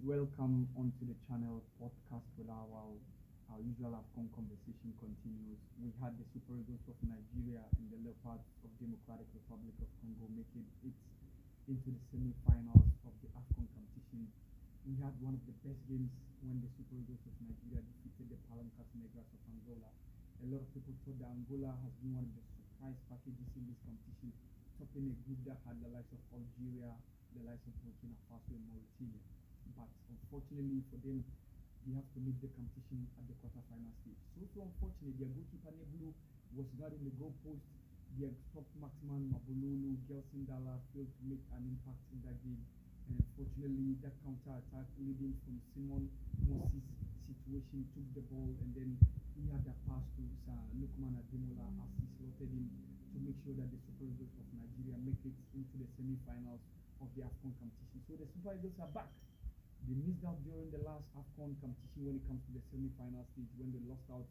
welcome onto the channel podcast with our usual Afcon conversation continues. We had the Super Eagles of Nigeria and the Leopards of Democratic Republic of Congo making it into the semi-finals of the Afcon competition. We had one of the best games when the Super Eagles of Nigeria defeated the Palancas Negras of Angola. A lot of people thought that Angola has been one of the surprise packages in this competition, topping a group that had the likes of Algeria, the likes of Burkina Faso and Mauritania. But unfortunately for them, they have to meet the competition at the quarterfinal stage. So unfortunately, their goalkeeper Nebulu was not in the goalpost. Their top marksman Mabululu, Gelson Dalla failed to make an impact in that game. And unfortunately, that counter-attack leading from Simon Moses' situation took the ball, and then he had a pass to Lukman Ademola as he slotted in to make sure that the Super Eagles of Nigeria make it into the semi-finals of the Afcon competition. So the Super Eagles are back. They missed out during the last Afcon competition when it comes to the semi-final stage, when they lost out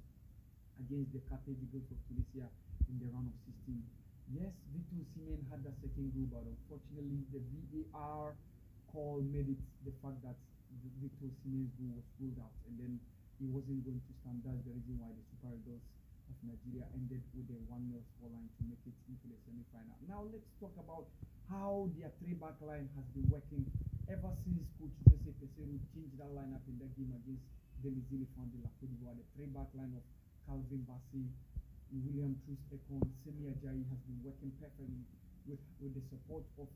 against the Carthage Eagles of Tunisia in the round of 16. Yes, Victor Osimhen had that second goal, but unfortunately the VAR call made it the fact that Victor Osimhen's goal was pulled out, and then he wasn't going to stand. That's the reason why the Super Eagles of Nigeria ended with a 1-0 scoreline to make it into the semi-final. Now let's talk about how their three-back line has been working ever since Coach Jose Peseiro changed that lineup in that game against the Nigeria de la Côte d'Ivoire. The three-back line of Calvin Bassey, William Troost-Ekong, Semi Ajayi has been working perfectly with the support of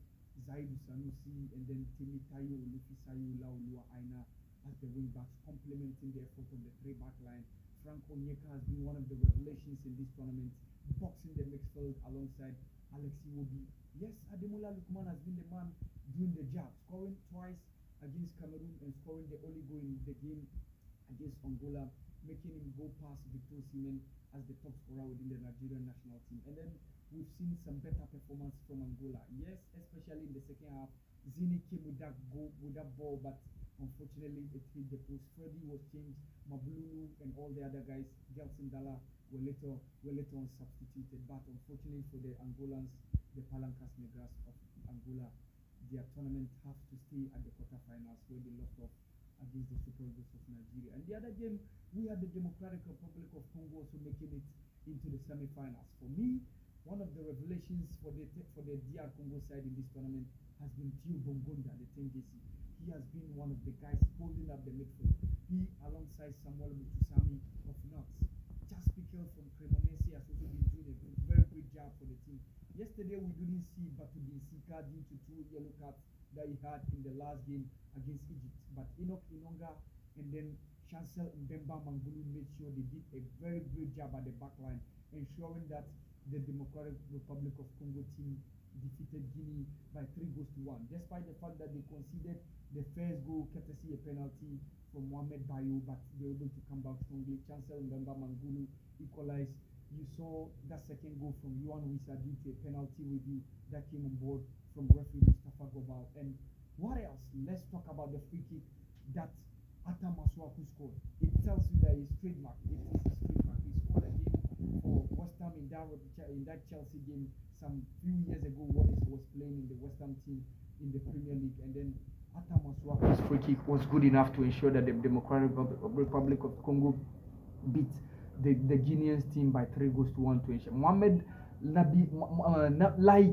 Zaidu Sanusi and then Timi Tayo, Olufisayo, Laolua Aina as the wing-backs, complementing the effort of the three-back line. Frank Onyeka has been one of the revelations in this tournament, boxing the midfield alongside Alex Iwobi. Yes, Ademola Lookman has been the man doing the job, scoring twice against Cameroon and scoring the only goal in the game against Angola, making him go past Victor Osimhen as the top scorer within the Nigerian national team. And then we've seen some better performance from Angola. Yes, especially in the second half. Zini came with that goal, with that ball, but unfortunately it hit the post. Freddy was changed. Mabululu and all the other guys, Gelson Dalla, were later on substituted. But unfortunately for the Angolans, the Palancas Negras of Angola, their tournament have to stay at the quarterfinals where they lost off against the Super Eagles of Nigeria. And the other game, we had the Democratic Republic of Congo also making it into the semi-finals. For me, one of the revelations for the DR Congo side in this tournament has been Theo Bongonda, the Tengesi. He has been one of the guys holding up the midfield. He, alongside Samuel Mutusami of Knox, Just Pickle from Cremonese has also been doing a very great job for the team. Yesterday we didn't see Batubi Sika due to 2 yellow cards that he had in the last game against Egypt. But Enoch Inonga and then Chancel Mbemba Mangulu made sure they did a very great job at the back line, ensuring that the Democratic Republic of Congo team defeated Guinea by 3-1, despite the fact that they conceded the first goal courtesy a penalty from Mohamed Bayo, but they were able to come back strongly. Chancel Mbemba Mangulu equalized. You saw that second goal from Yohan Wissa due to a penalty review that came on board from referee Mustafa Gobal. And what else? Let's talk about the free kick that Atta Masuaku scored. It tells you that he's trademark. It is his trademark. He scored again for West Ham in that Chelsea game some few years ago when he was playing in the West Ham team in the Premier League. And then Atta Masuaku's free kick was good enough to ensure that the Democratic Republic of Congo beat the Guineans team by 3-1 to ensure. Nabi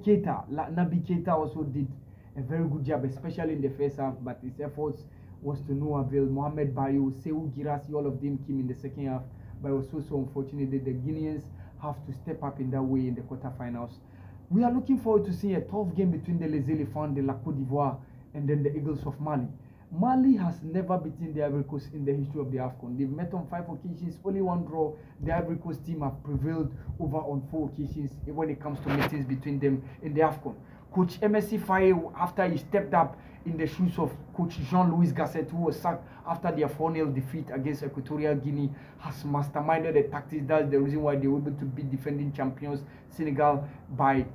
Keita also did a very good job, especially in the first half, but his efforts was to no avail. Mohamed Bayo, Seou Girassi, all of them came in the second half, but it was so unfortunate that the Guineans have to step up in that way in the quarterfinals. We are looking forward to seeing a tough game between the Les Elephants de la Côte d'Ivoire and then the Eagles of Mali. Mali has never beaten the Ivory Coast in the history of the Afcon. They've met on 5 occasions, only 1 draw. The Ivory Coast team have prevailed over on 4 occasions when it comes to meetings between them in the Afcon. Coach MSC Faye, after he stepped up in the shoes of Coach Jean-Louis Gasset, who was sacked after their 4-0 defeat against Equatorial Guinea, has masterminded the tactics. That's the reason why they were able to beat defending champions Senegal by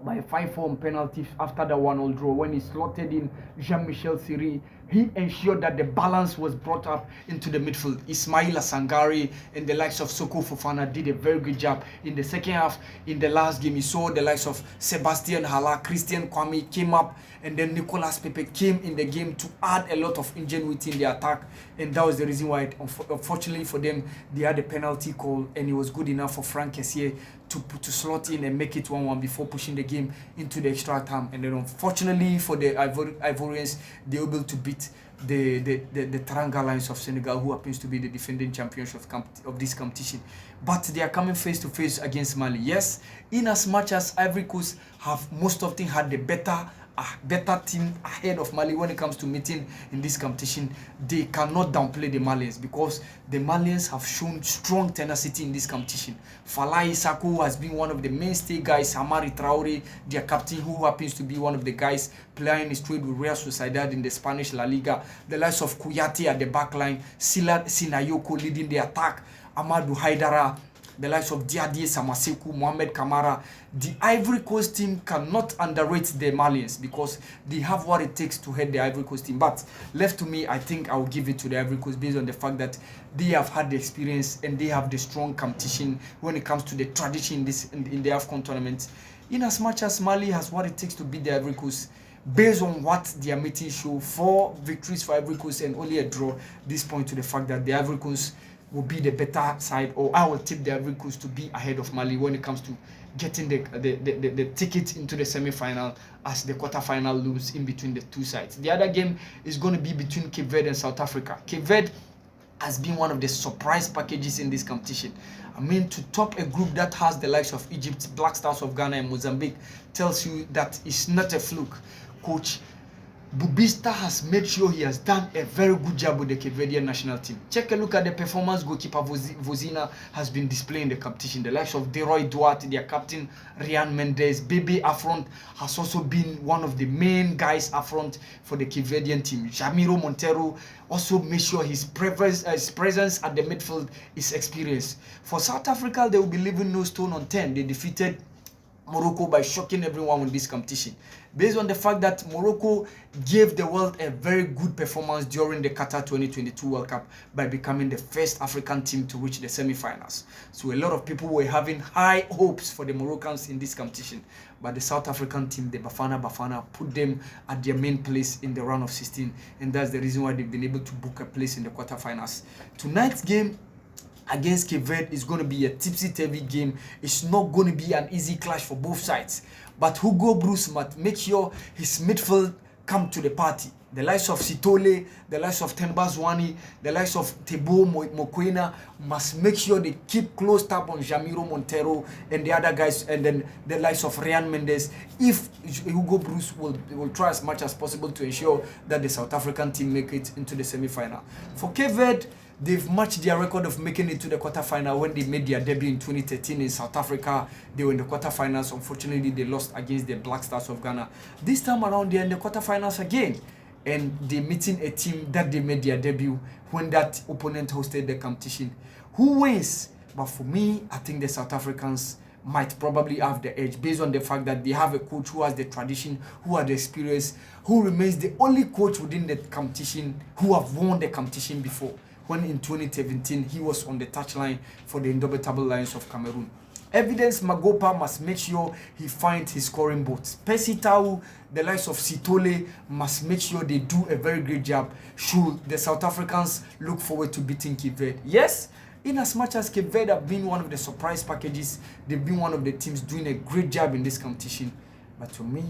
5-4 on penalties after the 1-0 draw. When he slotted in Jean-Michel Seri, he ensured that the balance was brought up into the midfield. Ismaila Sangare and the likes of Soko Fofana did a very good job. In the second half, in the last game, you saw the likes of Sebastian Hala, Christian Kwame came up and then Nicolas Pepe came in the game to add a lot of ingenuity in the attack, and that was the reason why, unfortunately for them, they had a penalty call, and it was good enough for Frank Kessié to slot in and make it 1-1 before pushing the game into the extra time. And then unfortunately for the Ivorians, they were able to beat the Teranga Lions of Senegal, who happens to be the defending champions of this competition. But they are coming face to face against Mali. Yes, in as much as Ivory Coast have most often had the better team ahead of Mali when it comes to meeting in this competition, they cannot downplay the Malians, because the Malians have shown strong tenacity in this competition. Falai Sako has been one of the mainstay guys. Amari Traore, their captain, who happens to be one of the guys playing his trade with Real Sociedad in the Spanish La Liga. The likes of Kouyaté at the back line, Sila Sinayoko leading the attack, Amadou Haidara, the likes of Diadie Samasekou, Mohamed Kamara. The Ivory Coast team cannot underrate the Malians, because they have what it takes to head the Ivory Coast team. But left to me, I think I will give it to the Ivory Coast based on the fact that they have had the experience and they have the strong competition when it comes to the tradition in the Afcon tournament. In as much as Mali has what it takes to beat the Ivory Coast, based on what their meeting show, 4 victories for Ivory Coast and only a draw, this point to the fact that the Ivory Coast will be the better side, or I will tip the Ivory Coast to be ahead of Mali when it comes to getting the ticket into the semi-final, as the quarter-final lose in between the two sides. The other game is going to be between Cape Verde and South Africa. Cape Verde has been one of the surprise packages in this competition. I mean, to top a group that has the likes of Egypt, Black Stars of Ghana, and Mozambique tells you that it's not a fluke. Coach Bubista has made sure he has done a very good job with the Cape Verdean national team. Check a look at the performance goalkeeper Vozina has been displaying in the competition. The likes of Deroy Duarte, their captain Ryan Mendes, Bebe Affront has also been one of the main guys up front for the Cape Verdean team. Jamiro Montero also made sure his presence at the midfield is experienced. For South Africa, they will be leaving no stone unturned. They defeated Morocco by shocking everyone in this competition, based on the fact that Morocco gave the world a very good performance during the Qatar 2022 World Cup by becoming the first African team to reach the semi-finals. So a lot of people were having high hopes for the Moroccans in this competition, but the South African team, the Bafana, put them at their main place in the round of 16, and that's the reason why they've been able to book a place in the quarterfinals. Tonight's game against Cape Verde is going to be a tipsy-turvy game. It's not going to be an easy clash for both sides. But Hugo Bruce must make sure his midfield come to the party. The likes of Sitole, the likes of Temba Zwane, the likes of Tebo Mokoena must make sure they keep close tab on Jamiro Montero and the other guys, and then the likes of Ryan Mendes. If Hugo Bruce will try as much as possible to ensure that the South African team make it into the semi-final. For Cape Verde, they've matched their record of making it to the quarterfinal when they made their debut in 2013 in South Africa. They were in the quarterfinals. Unfortunately, they lost against the Black Stars of Ghana. This time around, they're in the quarterfinals again. And they're meeting a team that they made their debut when that opponent hosted the competition. Who wins? But for me, I think the South Africans might probably have the edge, based on the fact that they have a coach who has the tradition, who has the experience, who remains the only coach within the competition who have won the competition before, when in 2017 he was on the touchline for the indomitable Lions of Cameroon. Evidence Magopa must make sure he finds his scoring boats. Percy Tau, the likes of Sitole must make sure they do a very great job should the South Africans look forward to beating Cape Verde. Yes, in as much as Cape Verde have been one of the surprise packages, they've been one of the teams doing a great job in this competition. But to me,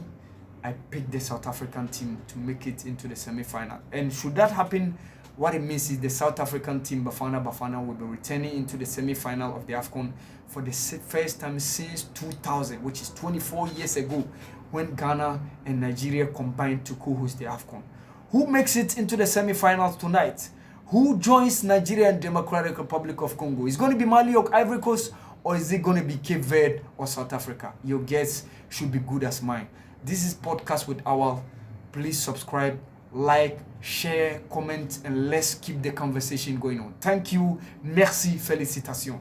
I picked the South African team to make it into the semi-final. And should that happen, what it means is the South African team, Bafana, will be returning into the semi-final of the Afcon for the first time since 2000, which is 24 years ago, when Ghana and Nigeria combined to co-host the Afcon. Who makes it into the semi-finals tonight? Who joins Nigeria and Democratic Republic of Congo? Is it going to be Mali or Ivory Coast, or is it going to be Cape Verde or South Africa? Your guess should be good as mine. This is Podcast with Awal. Please subscribe, like, share, comment, and let's keep the conversation going on. Thank you. Merci. Félicitations.